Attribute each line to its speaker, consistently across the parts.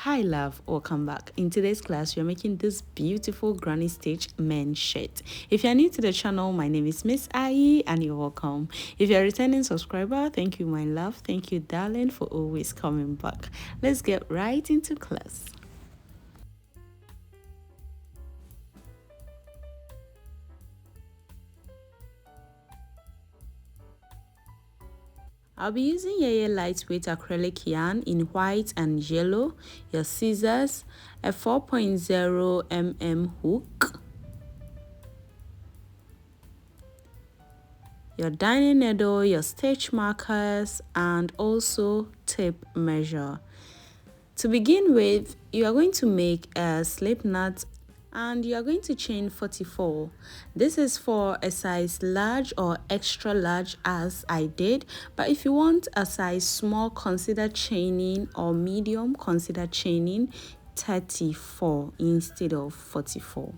Speaker 1: Hi love, welcome back. In today's class, we're making this beautiful granny stitch men's shirt. If you're new to the channel, my name is Miss Ai and you're welcome. If you're a returning subscriber, thank you my love, thank you darling for always coming back. Let's get right into class. I'll be using Yeye lightweight acrylic yarn in white and yellow, your scissors, a 4.0 mm hook, your darning needle, your stitch markers, and also tape measure. To begin with, you are going to make a slip knot and you are going to chain 44. This is for a size large or extra large as I did, but if you want a size small, consider chaining, or medium, consider chaining 34 instead of 44.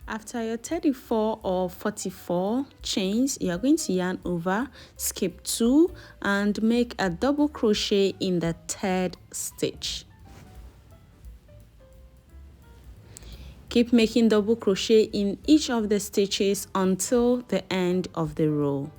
Speaker 1: After your 34 or 44 chains, you are going to yarn over, skip 2 and make a double crochet in the third stitch. Keep making double crochet in each of the stitches until the end of the row.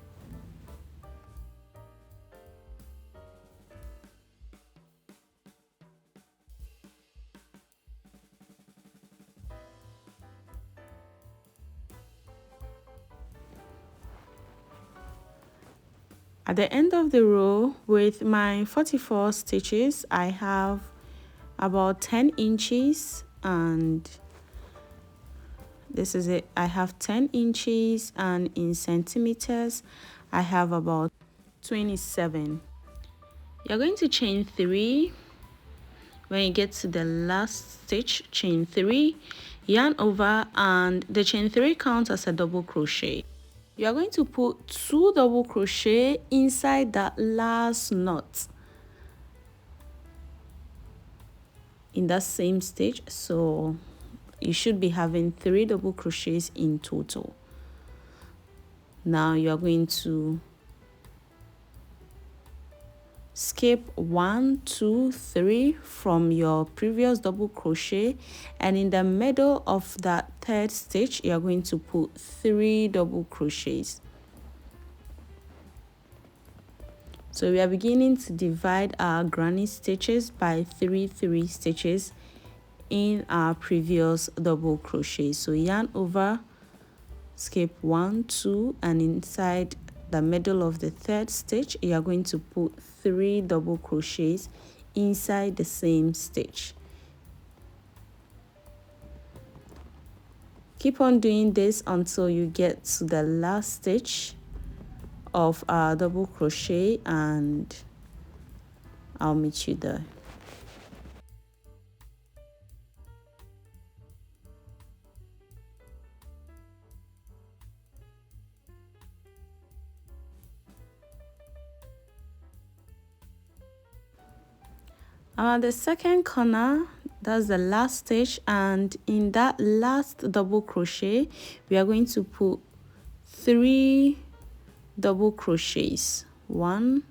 Speaker 1: At the end of the row, with my 44 stitches, I have about 10 inches, and this is it. I have 10 inches, and in centimeters, I have about 27. You're going to chain 3. When you get to the last stitch, chain 3, yarn over, and the chain 3 counts as a double crochet. You are going to put 2 double crochet inside that last knot in that same stitch, so you should be having 3 double crochets in total. Now you are going to skip 1, 2, 3 from your previous double crochet, and in the middle of that third stitch you are going to put 3 double crochets. So we are beginning to divide our granny stitches by 3 stitches in our previous double crochet. So yarn over, skip 1, 2, and inside the middle of the third stitch you are going to put 3 double crochets inside the same stitch. Keep on doing this until you get to the last stitch of our double crochet, and I'll meet you there. I'm at the second corner, that's the last stitch, and in that last double crochet we are going to put 3 double crochets. 1,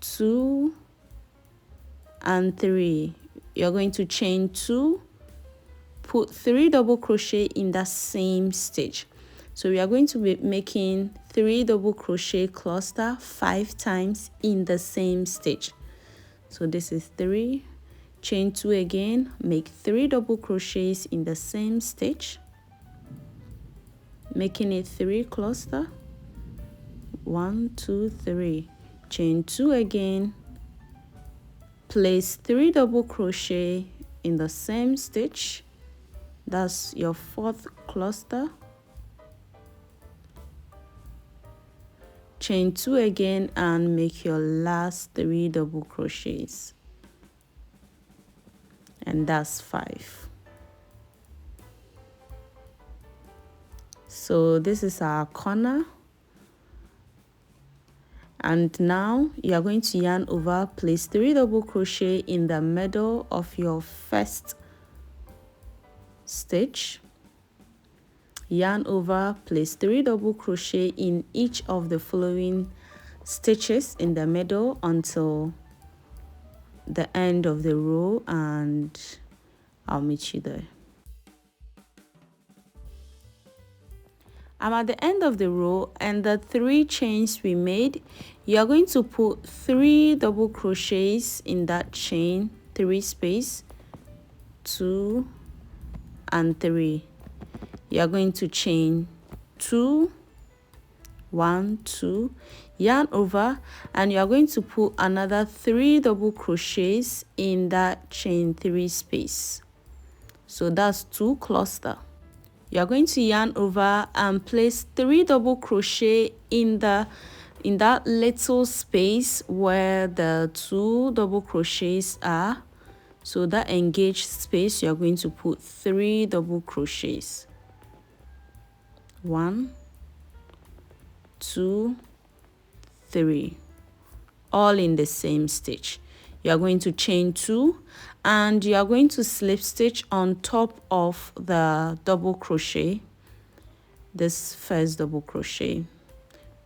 Speaker 1: 2, and 3. You're going to chain 2, put 3 double crochet in that same stitch. So we are going to be making 3 double crochet cluster 5 times in the same stitch. So this is 3, chain 2 again, make 3 double crochets in the same stitch, making it 3 cluster. 1, 2, 3, chain 2 again, place 3 double crochet in the same stitch, that's your 4th cluster, chain 2 again and make your last 3 double crochets, and that's 5. So this is our corner, and now you are going to yarn over, place 3 double crochet in the middle of your first stitch, yarn over, place 3 double crochet in each of the following stitches in the middle until the end of the row, and I'll meet you there. I'm at the end of the row, and the 3 chains we made, you are going to put 3 double crochets in that chain 3 space, 2 and 3. You are going to chain 2, 1, 2, yarn over, and you are going to put another 3 double crochets in that chain 3 space. So that's 2 cluster. You are going to yarn over and place 3 double crochet in that little space where the 2 double crochets are. So that engaged space, you are going to put 3 double crochets. 1, 2, 3, all in the same stitch. You are going to chain 2, and you are going to slip stitch on top of the double crochet, this first double crochet,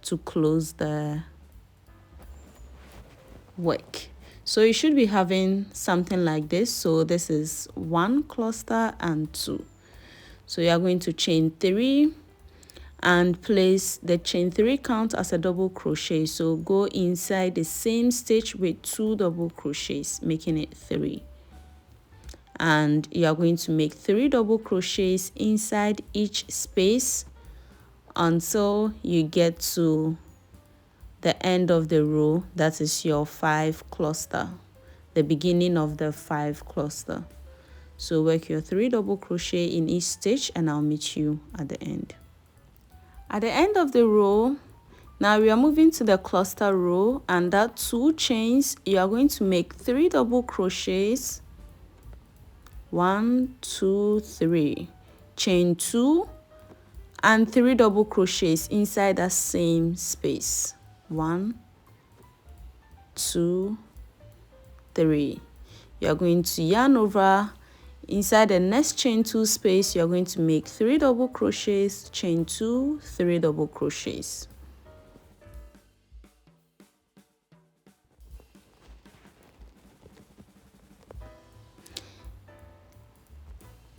Speaker 1: to close the work. So you should be having something like this. So this is 1 cluster and 2. So you are going to chain 3 and place the chain 3 count as a double crochet. So go inside the same stitch with 2 double crochets, making it 3. And you are going to make 3 double crochets inside each space until you get to the end of the row. That is your 5 cluster, the beginning of the 5 cluster. So work your 3 double crochet in each stitch, and I'll meet you at the end. At the end of the row, now we are moving to the cluster row, and that 2 chains, you are going to make 3 double crochets. 1, 2, 3, chain 2 and 3 double crochets inside that same space. 1, 2, 3. You are going to yarn over. Inside the next chain 2 space, you are going to make 3 double crochets, chain 2, 3 double crochets.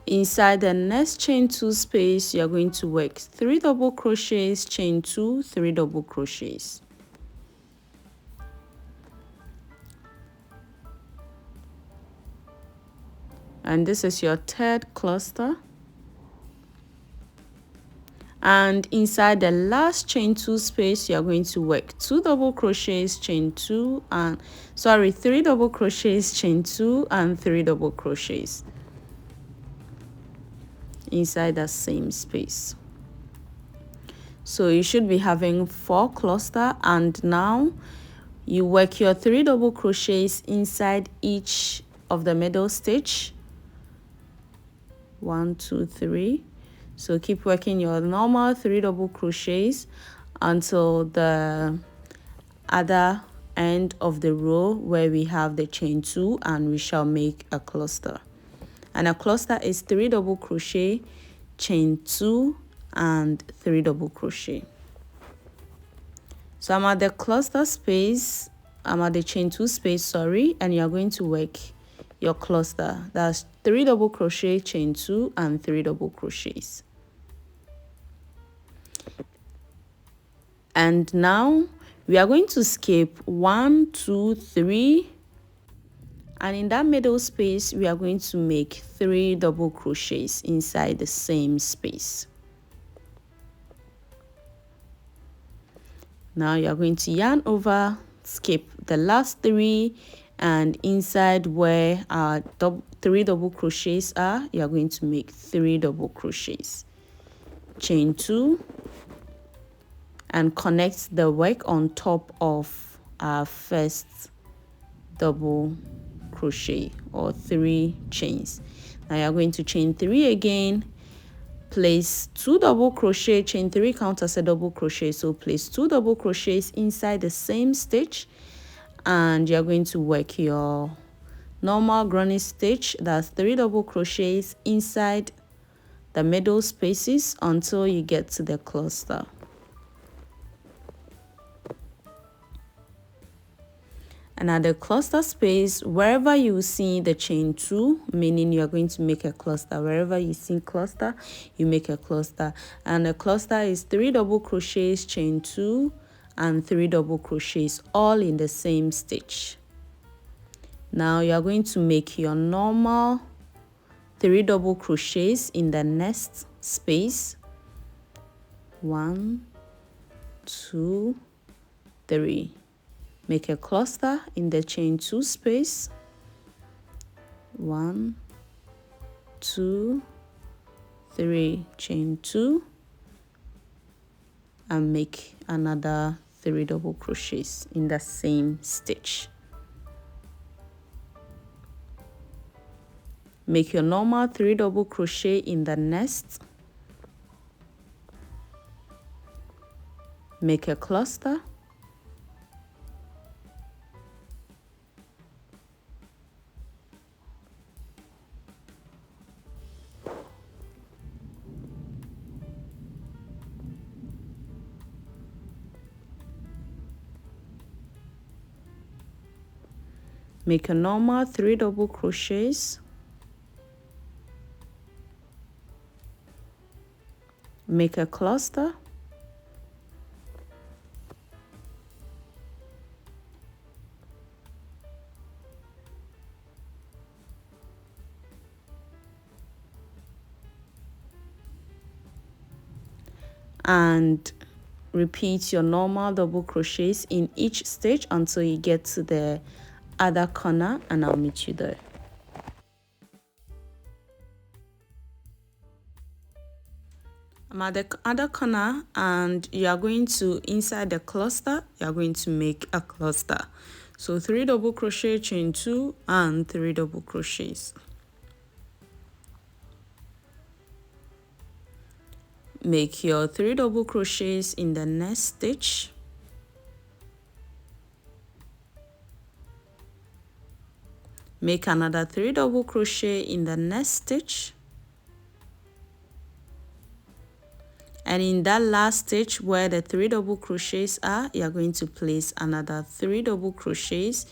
Speaker 1: Inside the next chain 2 space, you are going to work 3 double crochets, chain 2, 3 double crochets. And this is your 3rd cluster. And inside the last chain 2 space, you are going to work 2 double crochets, chain 2 and 3 double crochets, chain 2 and 3 double crochets inside that same space. So you should be having 4 cluster, and now you work your 3 double crochets inside each of the middle stitch. 1, 2, 3. So keep working your normal 3 double crochets until the other end of the row where we have the chain 2, and we shall make a cluster. And a cluster is 3 double crochet, chain 2 and 3 double crochet. So I'm at the cluster space, I'm at the chain 2 space, and you are going to work your cluster. That's 3 double crochet, chain 2 and 3 double crochets. And now we are going to skip 1, 2, 3, and in that middle space we are going to make 3 double crochets inside the same space. Now you are going to yarn over, skip the last 3, and inside where our 3 double crochets are, you are going to make 3 double crochets, chain 2, and connect the work on top of our first double crochet or 3 chains. Now you are going to chain 3 again, place 2 double crochet, chain 3 count as a double crochet, so place 2 double crochets inside the same stitch, and you're going to work your normal granny stitch. That's 3 double crochets inside the middle spaces until you get to the cluster. And at the cluster space, wherever you see the chain 2, meaning you are going to make a cluster. Wherever you see cluster, you make a cluster. And the cluster is 3 double crochets, chain 2, and 3 double crochets, all in the same stitch. Now you are going to make your normal 3 double crochets in the next space. 1, 2, 3. Make a cluster in the chain 2 space. 1, 2, 3, chain 2, and make another 3 double crochets in the same stitch. Make your normal 3 double crochet in the next. Make a cluster. Make a normal 3 double crochets. Make a cluster. And repeat your normal double crochets in each stitch until you get to the other corner, and I'll meet you there. I'm at the other corner, and you are going to, inside the cluster, you are going to make a cluster. So 3 double crochet, chain 2, and 3 double crochets. Make your 3 double crochets in the next stitch. Make another 3 double crochet in the next stitch. And in that last stitch where the 3 double crochets are, you are going to place another 3 double crochets,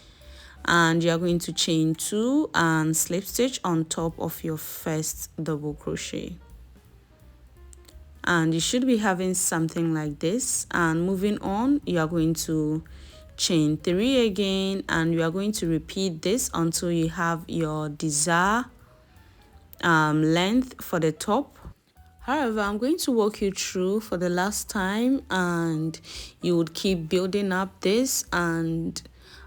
Speaker 1: and you are going to chain 2 and slip stitch on top of your first double crochet. And you should be having something like this. And moving on, you are going to chain 3 again, and you are going to repeat this until you have your desired length for the top. However, I'm going to walk you through for the last time, and you would keep building up this, and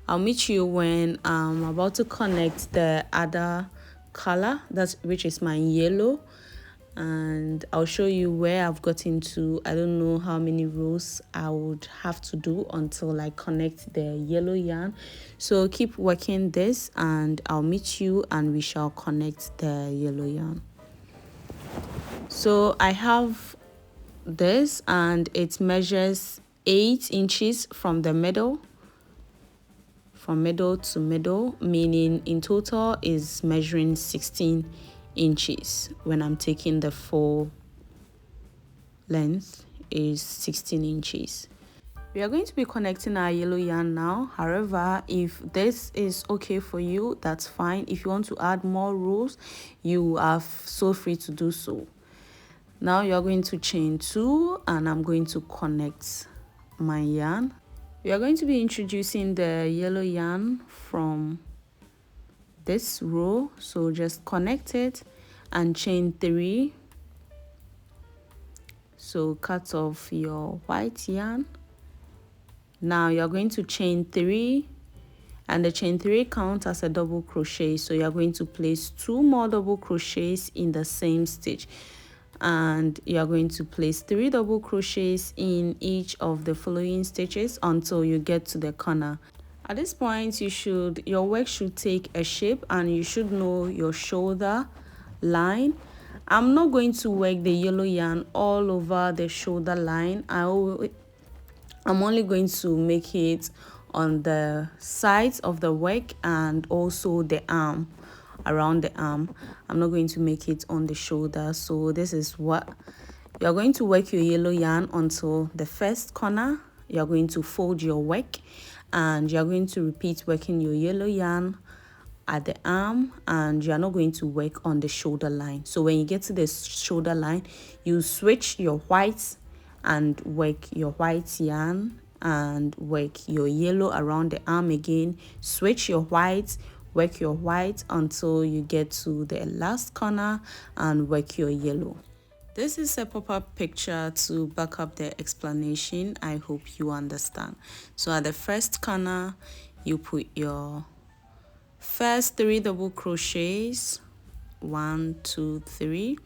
Speaker 1: I'll meet you when I'm about to connect the other color, which is my yellow, and I'll show you where I've gotten to. I don't know how many rows I would have to do until I connect the yellow yarn. So keep working this, and I'll meet you and we shall connect the yellow yarn. So I have this, and it measures 8 inches from the middle, from middle to middle, meaning in total is measuring 16 inches. When I'm taking the full length is 16 inches. We are going to be connecting our yellow yarn now. However, if this is okay for you, that's fine. If you want to add more rows, you are so free to do so. Now you're going to chain 2, and I'm going to connect my yarn. We are going to be introducing the yellow yarn from this row, so just connect it and chain 3. So cut off your white yarn. Now you're going to chain 3, and the chain 3 counts as a double crochet, so you're going to place 2 more double crochets in the same stitch, and you're going to place 3 double crochets in each of the following stitches until you get to the corner. At this point, your work should take a shape, and you should know your shoulder line. I'm not going to work the yellow yarn all over the shoulder line. I'm only going to make it on the sides of the work and also the arm around the arm. I'm not going to make it on the shoulder. So this is what you're going to work your yellow yarn until the first corner. You're going to fold your work, and you're going to repeat working your yellow yarn at the arm, and you're not going to work on the shoulder line. So when you get to the shoulder line, you switch your white and work your white yarn and work your yellow around the arm again. Switch your white, work your white until you get to the last corner and work your yellow. This is a pop-up picture to back up the explanation. I hope you understand. So at the first corner, you put your first 3 double crochets, 1 2 3,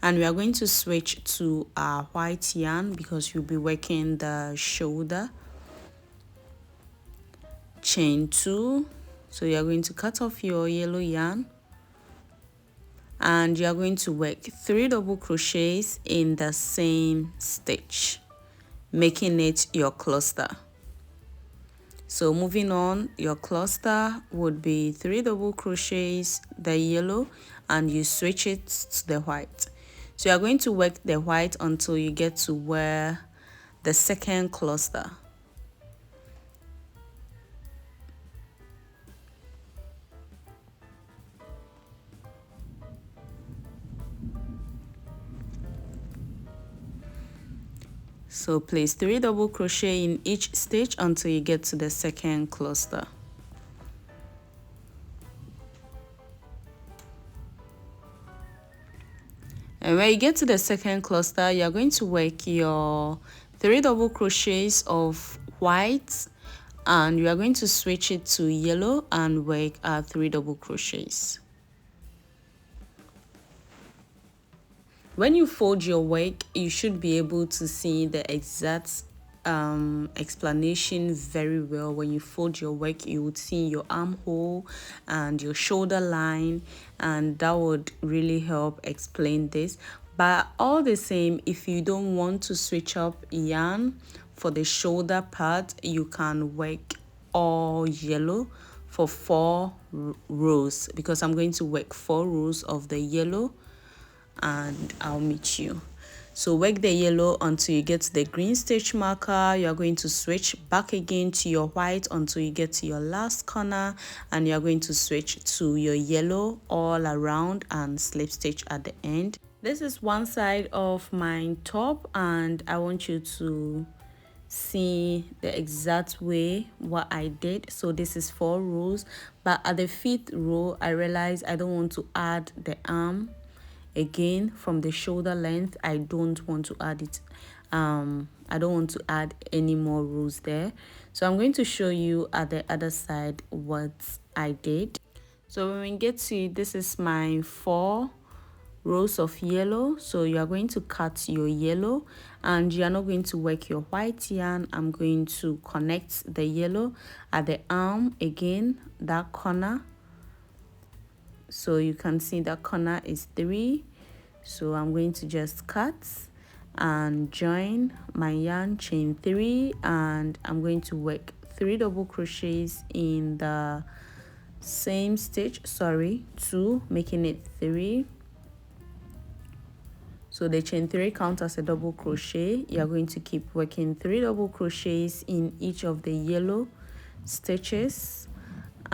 Speaker 1: and we are going to switch to our white yarn because you'll be working the shoulder. Chain 2, so you're going to cut off your yellow yarn, and you're going to work 3 double crochets in the same stitch, making it your cluster. So moving on, your cluster would be 3 double crochets, the yellow, and you switch it to the white. So you're going to work the white until you get to where the second cluster. So place 3 double crochet in each stitch until you get to the second cluster. And when you get to the second cluster, you're going to work your 3 double crochets of white, and you are going to switch it to yellow and work 3 double crochets. When you fold your work, you should be able to see the exact explanation very well. When you fold your work, you would see your armhole and your shoulder line, and that would really help explain this. But all the same, if you don't want to switch up yarn for the shoulder part, you can work all yellow for 4 rows, because I'm going to work 4 rows of the yellow, and I'll meet you. So work the yellow until you get to the green stitch marker. You're going to switch back again to your white until you get to your last corner, and you're going to switch to your yellow all around and slip stitch at the end. This is one side of my top, and I want you to see the exact way what I did. So this is 4 rows, but at the 5th row I realized I don't want to add the arm again from the shoulder length. I don't want to add it. I don't want to add any more rows there. So I'm going to show you at the other side what I did. So when we get to, this is my 4 rows of yellow. So you are going to cut your yellow, and you are not going to work your white yarn. I'm going to connect the yellow at the arm again, that corner. So you can see that corner is 3. So I'm going to just cut and join my yarn, chain 3, and I'm going to work 3 double crochets in the same stitch, 2, making it 3. So the chain 3 counts as a double crochet. You're going to keep working 3 double crochets in each of the yellow stitches,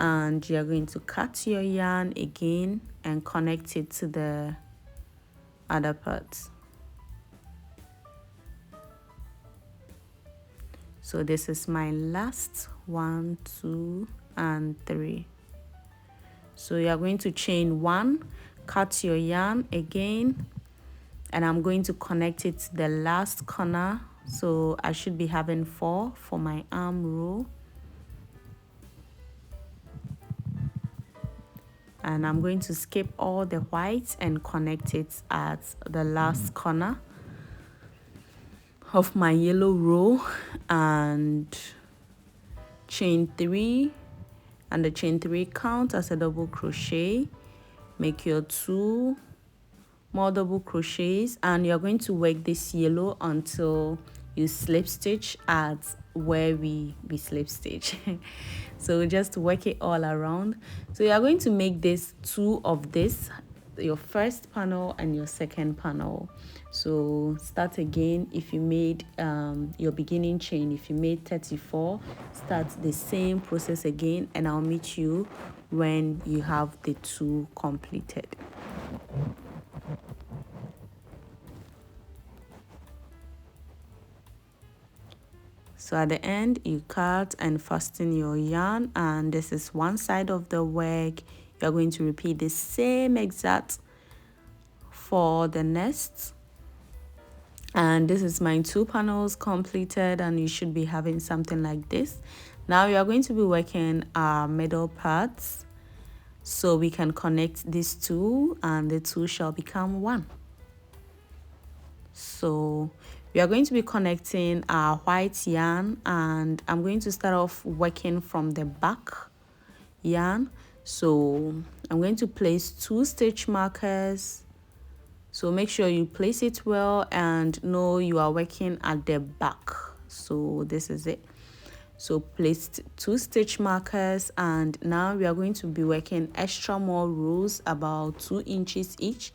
Speaker 1: and you're going to cut your yarn again and connect it to the other parts. So this is my last 1, 2, and 3. So you're going to chain 1, cut your yarn again, and I'm going to connect it to the last corner. So I should be having 4 for my arm row. And I'm going to skip all the white and connect it at the last corner of my yellow row, and chain 3, and the chain 3 count as a double crochet. Make your 2 more double crochets, and you're going to work this yellow until you slip stitch at where we slip stitch. So just work it all around. So you are going to make this two of this, your first panel and your second panel. So start again. If you made your beginning chain, if you made 34, start the same process again, and I'll meet you when you have the two completed. So at the end, you cut and fasten your yarn, and this is one side of the work. You're going to repeat the same exact for the next. And this is my two panels completed, and you should be having something like this. Now we are going to be working our middle parts, so we can connect these two and the two shall become one. So we are going to be connecting our white yarn, and I'm going to start off working from the back yarn. So I'm going to place 2 stitch markers. So make sure you place it well and know you are working at the back. So this is it. So placed 2 stitch markers, and now we are going to be working extra more rows, about 2 inches each,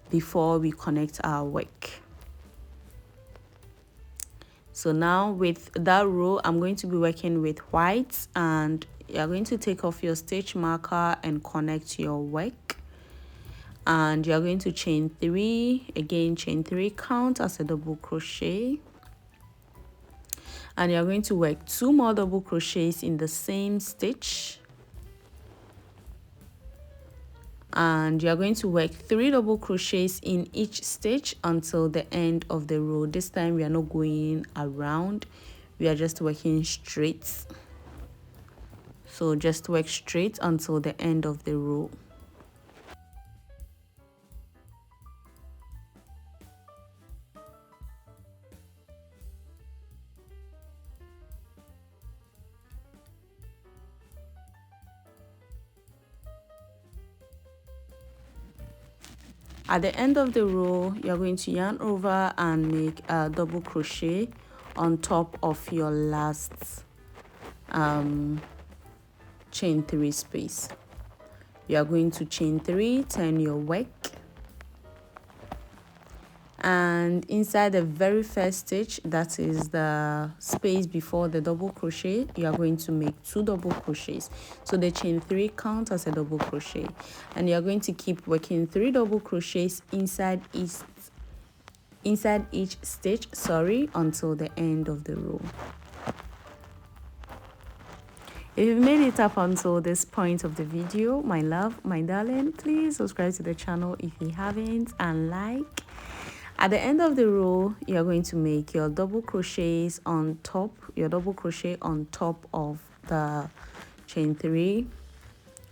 Speaker 1: before we connect our work. So now with that row, I'm going to be working with white, and you're going to take off your stitch marker and connect your work. And you're going to chain 3, again chain 3, count as a double crochet. And you're going to work 2 more double crochets in the same stitch. And you're going to work 3 double crochets in each stitch until the end of the row. This time we are not going around, we are just working straight. So just work straight until the end of the row. At the end of the row, you're going to yarn over and make a double crochet on top of your last chain 3 space. You are going to chain 3, turn your work, and inside the very first stitch, that is the space before the double crochet, you are going to make 2 double crochets. So the chain 3 count as a double crochet, and you are going to keep working 3 double crochets inside each stitch, until the end of the row. If you've made it up until this point of the video, my love, my darling, please subscribe to the channel if you haven't, and like. At the end of the row, you're going to make your double crochets on top, your double crochet on top of the chain 3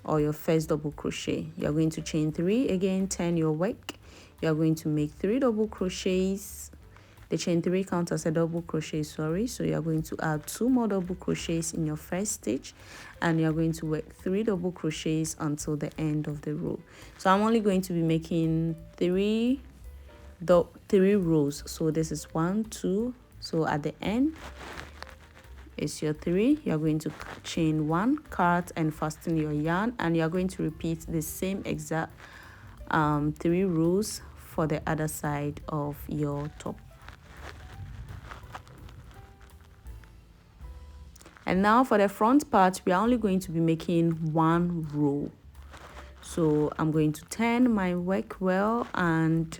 Speaker 1: or your first double crochet. You're going to chain 3, again turn your work. You're going to make 3 double crochets. The chain 3 counts as a double crochet, so you're going to add 2 more double crochets in your first stitch, and you're going to work 3 double crochets until the end of the row. So I'm only going to be making 3 rows. So this is 1, 2. So at the end is your 3. You're going to chain 1, cut and fasten your yarn, and you're going to repeat the same exact 3 rows for the other side of your top. And now for the front part, we are only going to be making 1 row. So I'm going to turn my work well, and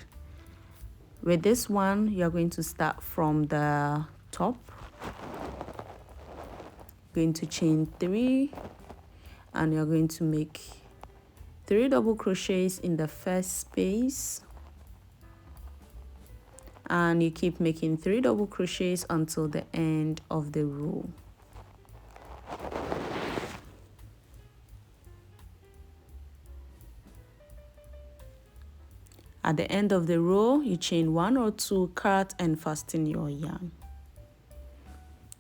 Speaker 1: with this one, you're going to start from the top. Going to chain 3, and you're going to make 3 double crochets in the first space, and you keep making 3 double crochets until the end of the row. At the end of the row, you chain 1 or 2, cut and fasten your yarn.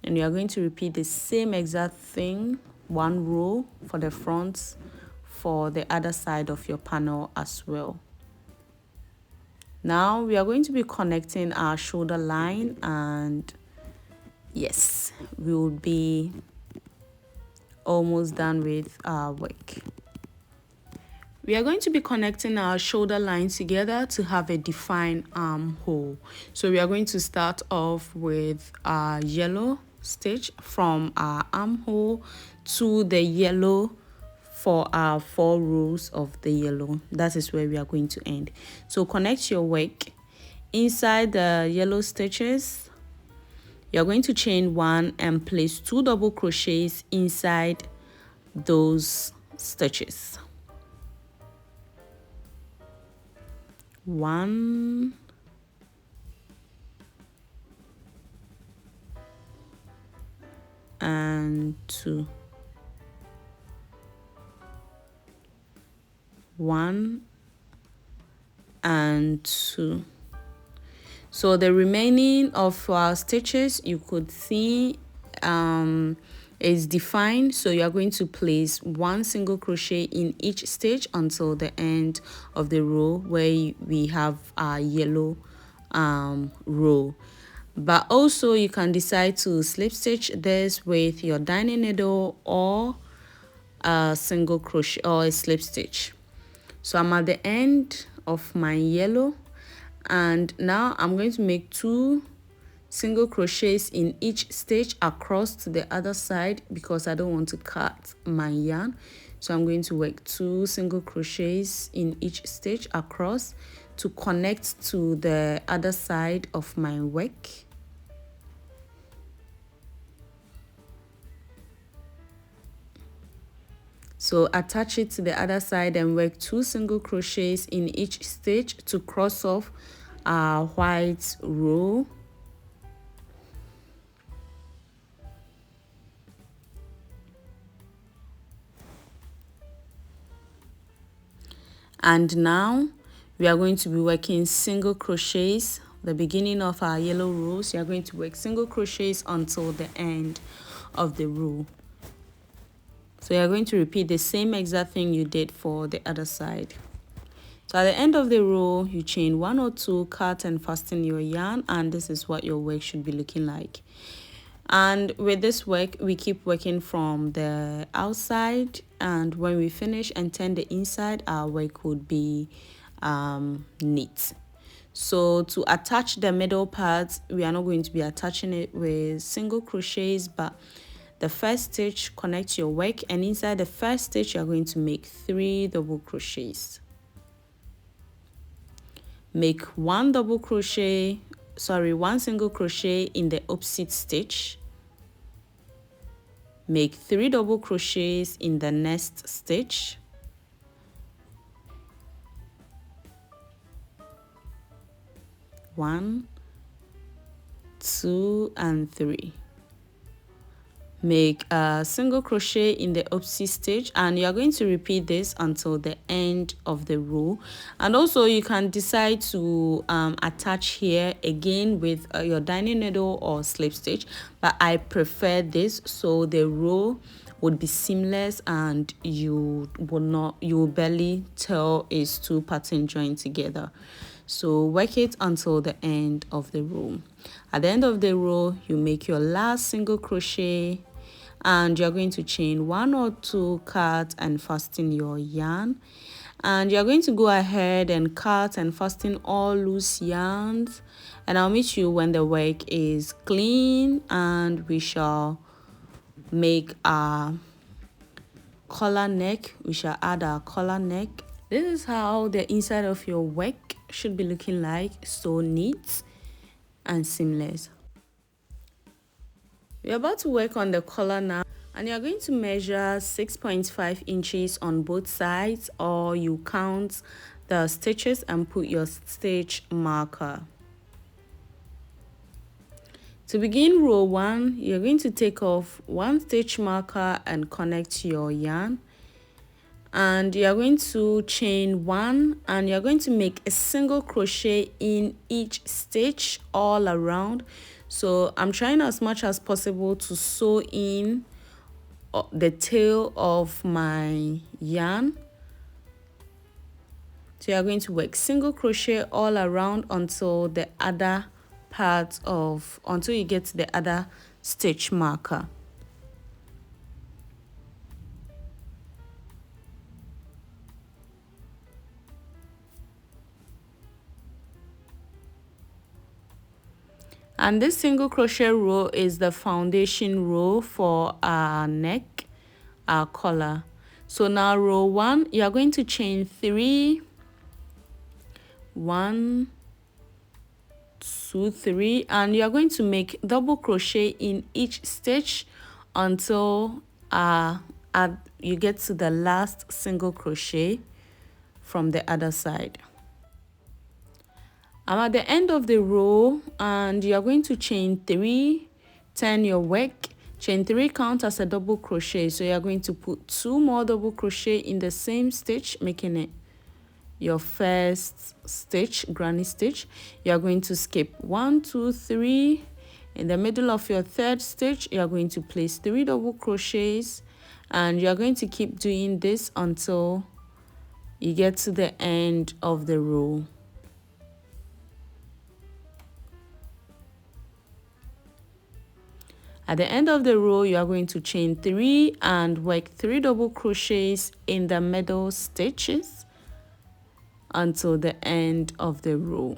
Speaker 1: And you are going to repeat the same exact thing, 1 row for the front, for the other side of your panel as well. Now we are going to be connecting our shoulder line, and yes, we will be almost done with our work. We are going to be connecting our shoulder line together to have a defined armhole. So we are going to start off with our yellow stitch from our armhole to the yellow for our 4 rows of the yellow. That is where we are going to end. So connect your work inside the yellow stitches. You're going to chain 1 and place 2 double crochets inside those stitches. 1 and 2. 1 and 2. So the remaining of our stitches, you could see is defined. So you are going to place 1 single crochet in each stitch until the end of the row where we have our yellow row. But also you can decide to slip stitch this with your darning needle or a single crochet or a slip stitch. So I'm at the end of my yellow, and now I'm going to make 2 single crochets in each stitch across to the other side because I don't want to cut my yarn. So I'm going to work 2 single crochets in each stitch across to connect to the other side of my work. So attach it to the other side and work 2 single crochets in each stitch to cross off our white row. And now we are going to be working single crochets. The beginning of our yellow rows, you are going to work single crochets until the end of the row. So you are going to repeat the same exact thing you did for the other side. So at the end of the row, you chain 1 or 2, cut and fasten your yarn, and this is what your work should be looking like. And with this work, we keep working from the outside, and when we finish and turn the inside, our work would be neat. So to attach the middle part, we are not going to be attaching it with single crochets, but the first stitch, connect your work, and inside the first stitch you are going to make 3 double crochets. Make 1 single crochet in the opposite stitch. Make 3 double crochets in the next stitch. One, 2, and 3. Make a single crochet in the opposite stitch, and you are going to repeat this until the end of the row. And also you can decide to attach here again with your darning needle or slip stitch, but I prefer this so the row would be seamless and you will barely tell it's 2 patterns joined together. So work it until the end of the row. At the end of the row, you make your last single crochet, and you're going to chain 1 or 2, cut and fasten your yarn, and you're going to go ahead and cut and fasten all loose yarns, and I'll meet you when the work is clean and we shall make our collar neck. We shall add our collar neck. This is how the inside of your work should be looking like, so neat and seamless. We're about to work on the collar now, and you're going to measure 6.5 inches on both sides, or you count the stitches and put your stitch marker. To begin row 1, you're going to take off 1 stitch marker and connect your yarn, and you're going to chain 1, and you're going to make a single crochet in each stitch all around. So I'm trying as much as possible to sew in the tail of my yarn So you're going to work single crochet all around until the other part of, until you get to the other stitch marker. And this single crochet row is the foundation row for our neck, our collar. So now row 1, you are going to chain 3, 1, 2, 3, and you are going to make double crochet in each stitch until you get to the last single crochet from the other side. I'm at the end of the row, and you are going to chain 3, turn your work, chain 3 count as a double crochet. So you are going to put 2 more double crochet in the same stitch, making it your first stitch, granny stitch. You are going to skip 1, 2, 3. In the middle of your third stitch, you are going to place 3 double crochets, and you are going to keep doing this until you get to the end of the row. At the end of the row, you are going to chain 3 and work 3 double crochets in the middle stitches until the end of the row.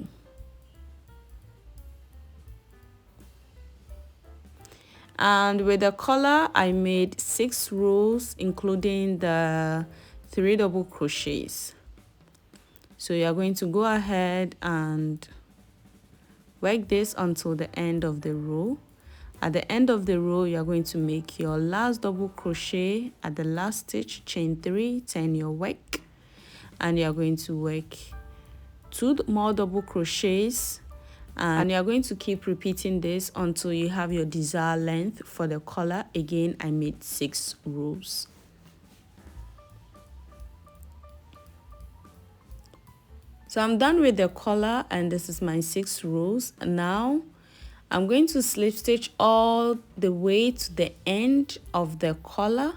Speaker 1: And with the collar, I made 6 rows, including the 3 double crochets. So you are going to go ahead and work this until the end of the row. At the end of the row, you are going to make your last double crochet at the last stitch, chain 3, turn your work, and you are going to work 2 more double crochets, and you are going to keep repeating this until you have your desired length for the collar. Again, I made 6 rows. So I'm done with the collar, and this is my 6 rows. Now I'm going to slip stitch all the way to the end of the collar.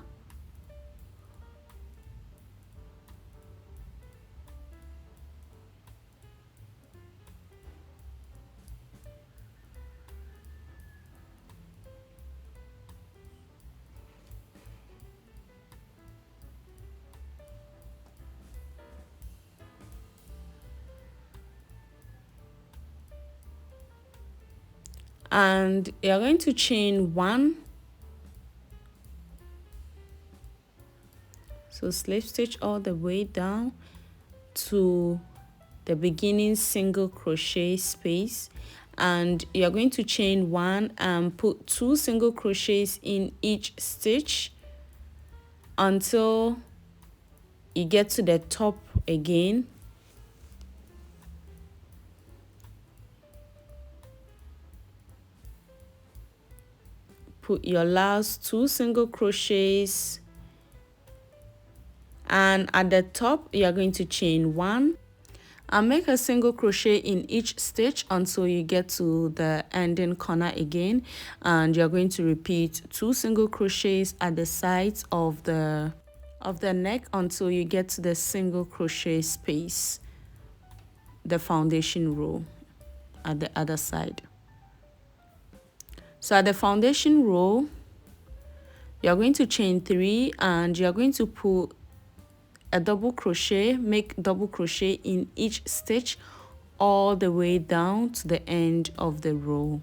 Speaker 1: And you're going to chain 1. So slip stitch all the way down to the beginning single crochet space, and you're going to chain 1 and put 2 single crochets in each stitch until you get to the top again. Put your last 2 single crochets, and at the top you are going to chain 1 and make a single crochet in each stitch until you get to the ending corner again, and you're going to repeat 2 single crochets at the sides of the neck until you get to the single crochet space, the foundation row at the other side. So at the foundation row, you're going to chain 3 and you're going to put a double crochet, make double crochet in each stitch all the way down to the end of the row.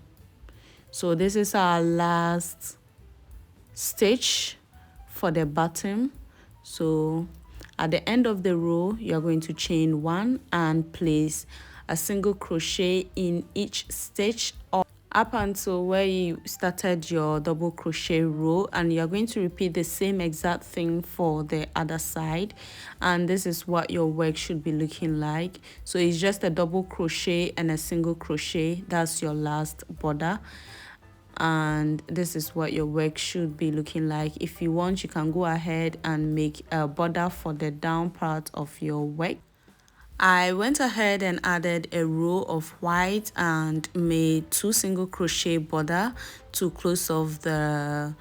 Speaker 1: So this is our last stitch for the bottom. So at the end of the row, you're going to chain 1 and place a single crochet in each stitch up until where you started your double crochet row, and you're going to repeat the same exact thing for the other side. And this is what your work should be looking like. So it's just a double crochet and a single crochet. That's your last border, and this is what your work should be looking like. If you want, you can go ahead and make a border for the down part of your work. I went ahead and added a row of white and made 2 single crochet border to close off the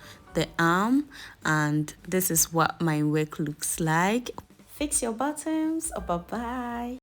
Speaker 1: arm, and this is what my work looks like. Fix your bottoms. Bye bye.